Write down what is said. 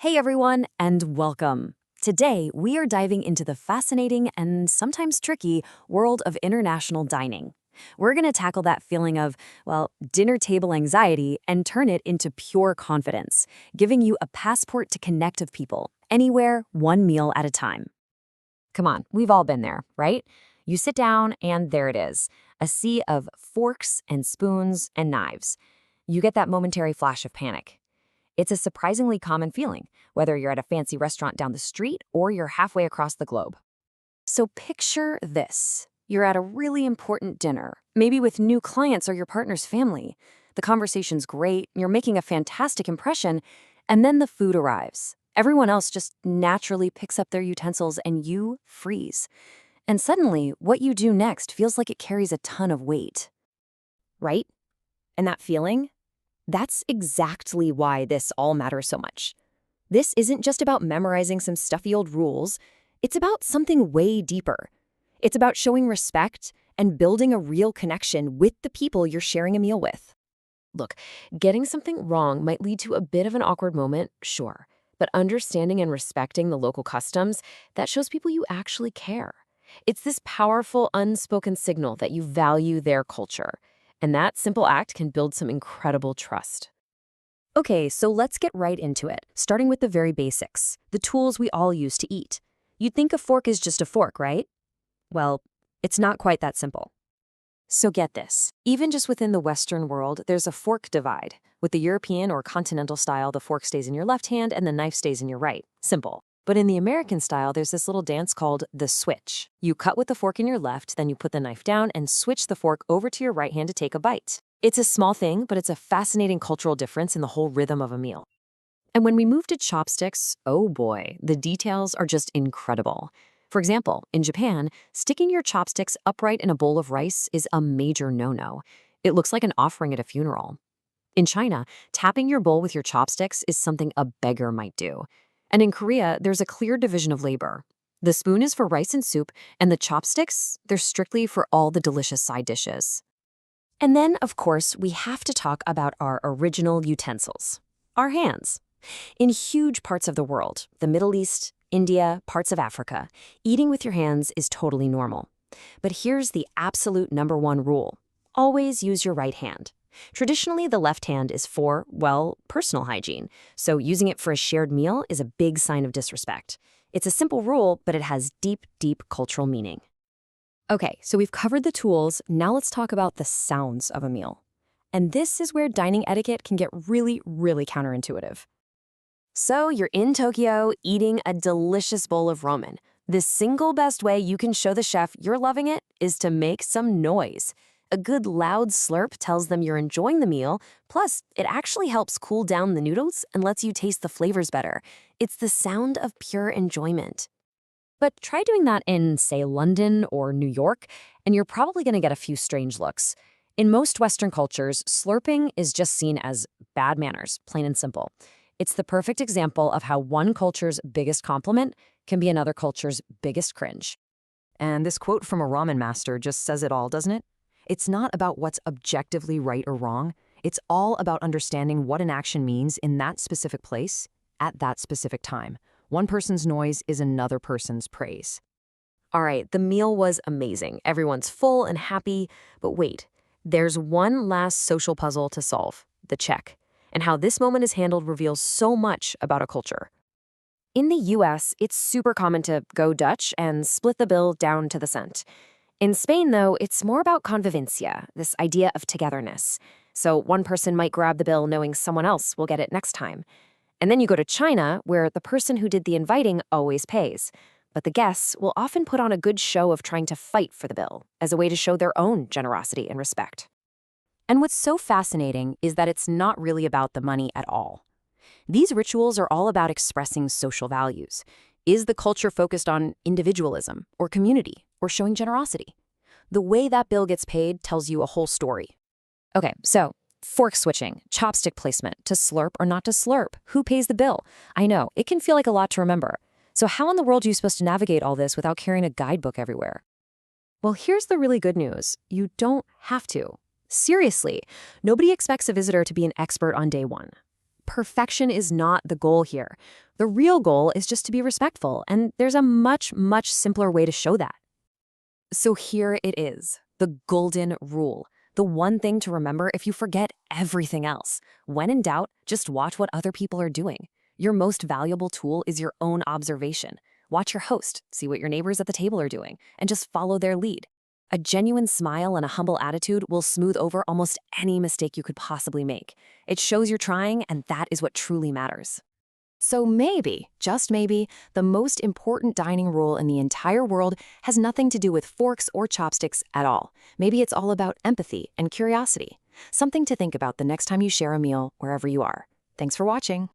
Hey everyone, and welcome. Today, we are diving into the fascinating and sometimes tricky world of international dining. We're going to tackle that feeling of, well, dinner table anxiety and turn it into pure confidence, giving you a passport to connect with people, anywhere, one meal at a time. Come on, we've all been there, right? You sit down and there it is, a sea of forks and spoons and knives. You get that momentary flash of panic. It's a surprisingly common feeling, whether you're at a fancy restaurant down the street or you're halfway across the globe. So picture this. You're at a really important dinner, maybe with new clients or your partner's family. The conversation's great, you're making a fantastic impression, and then the food arrives. Everyone else just naturally picks up their utensils and you freeze. And suddenly, what you do next feels like it carries a ton of weight. Right? And that feeling? That's exactly why this all matters so much. This isn't just about memorizing some stuffy old rules. It's about something way deeper. It's about showing respect and building a real connection with the people you're sharing a meal with. Look, getting something wrong might lead to a bit of an awkward moment, sure. But understanding and respecting the local customs, that shows people you actually care. It's this powerful, unspoken signal that you value their culture. And that simple act can build some incredible trust. Okay, so let's get right into it, starting with the very basics, the tools we all use to eat. You'd think a fork is just a fork, right? Well, it's not quite that simple. So get this, even just within the Western world, there's a fork divide. With the European or continental style, the fork stays in your left hand and the knife stays in your right. Simple. But in the American style, there's this little dance called the switch. You cut with the fork in your left, then you put the knife down and switch the fork over to your right hand to take a bite. It's a small thing, but it's a fascinating cultural difference in the whole rhythm of a meal. And when we move to chopsticks, oh boy, the details are just incredible. For example, in Japan, sticking your chopsticks upright in a bowl of rice is a major no-no. It looks like an offering at a funeral. In China, tapping your bowl with your chopsticks is something a beggar might do. And in Korea, there's a clear division of labor. The spoon is for rice and soup, and the chopsticks, they're strictly for all the delicious side dishes. And then, of course, we have to talk about our original utensils, our hands. In huge parts of the world, the Middle East, India, parts of Africa, eating with your hands is totally normal. But here's the absolute #1 rule. Always use your right hand. Traditionally, the left hand is for, well, personal hygiene, so using it for a shared meal is a big sign of disrespect. It's a simple rule, but it has deep, deep cultural meaning. Okay, so we've covered the tools, now let's talk about the sounds of a meal. And this is where dining etiquette can get really, really counterintuitive. So you're in Tokyo eating a delicious bowl of ramen. The single best way you can show the chef you're loving it is to make some noise. A good loud slurp tells them you're enjoying the meal, plus it actually helps cool down the noodles and lets you taste the flavors better. It's the sound of pure enjoyment. But try doing that in, say, London or New York, and you're probably going to get a few strange looks. In most Western cultures, slurping is just seen as bad manners, plain and simple. It's the perfect example of how one culture's biggest compliment can be another culture's biggest cringe. And this quote from a ramen master just says it all, doesn't it? It's not about what's objectively right or wrong. It's all about understanding what an action means in that specific place, at that specific time. One person's noise is another person's praise. All right, the meal was amazing. Everyone's full and happy. But wait, there's one last social puzzle to solve, the check. And how this moment is handled reveals so much about a culture. In the US, it's super common to go Dutch and split the bill down to the cent. In Spain, though, it's more about convivencia, this idea of togetherness. So one person might grab the bill knowing someone else will get it next time. And then you go to China, where the person who did the inviting always pays. But the guests will often put on a good show of trying to fight for the bill as a way to show their own generosity and respect. And what's so fascinating is that it's not really about the money at all. These rituals are all about expressing social values. Is the culture focused on individualism or community or showing generosity? The way that bill gets paid tells you a whole story. Okay, so fork switching, chopstick placement, to slurp or not to slurp, who pays the bill? I know, it can feel like a lot to remember. So how in the world are you supposed to navigate all this without carrying a guidebook everywhere? Well, here's the really good news. You don't have to. Seriously, nobody expects a visitor to be an expert on day one. Perfection is not the goal here. The real goal is just to be respectful, and there's a much, much simpler way to show that. So here it is, the golden rule. The one thing to remember if you forget everything else. When in doubt, just watch what other people are doing. Your most valuable tool is your own observation. Watch your host, see what your neighbors at the table are doing, and just follow their lead. A genuine smile and a humble attitude will smooth over almost any mistake you could possibly make. It shows you're trying, and that is what truly matters. So maybe, just maybe, the most important dining rule in the entire world has nothing to do with forks or chopsticks at all. Maybe it's all about empathy and curiosity. Something to think about the next time you share a meal wherever you are. Thanks for watching.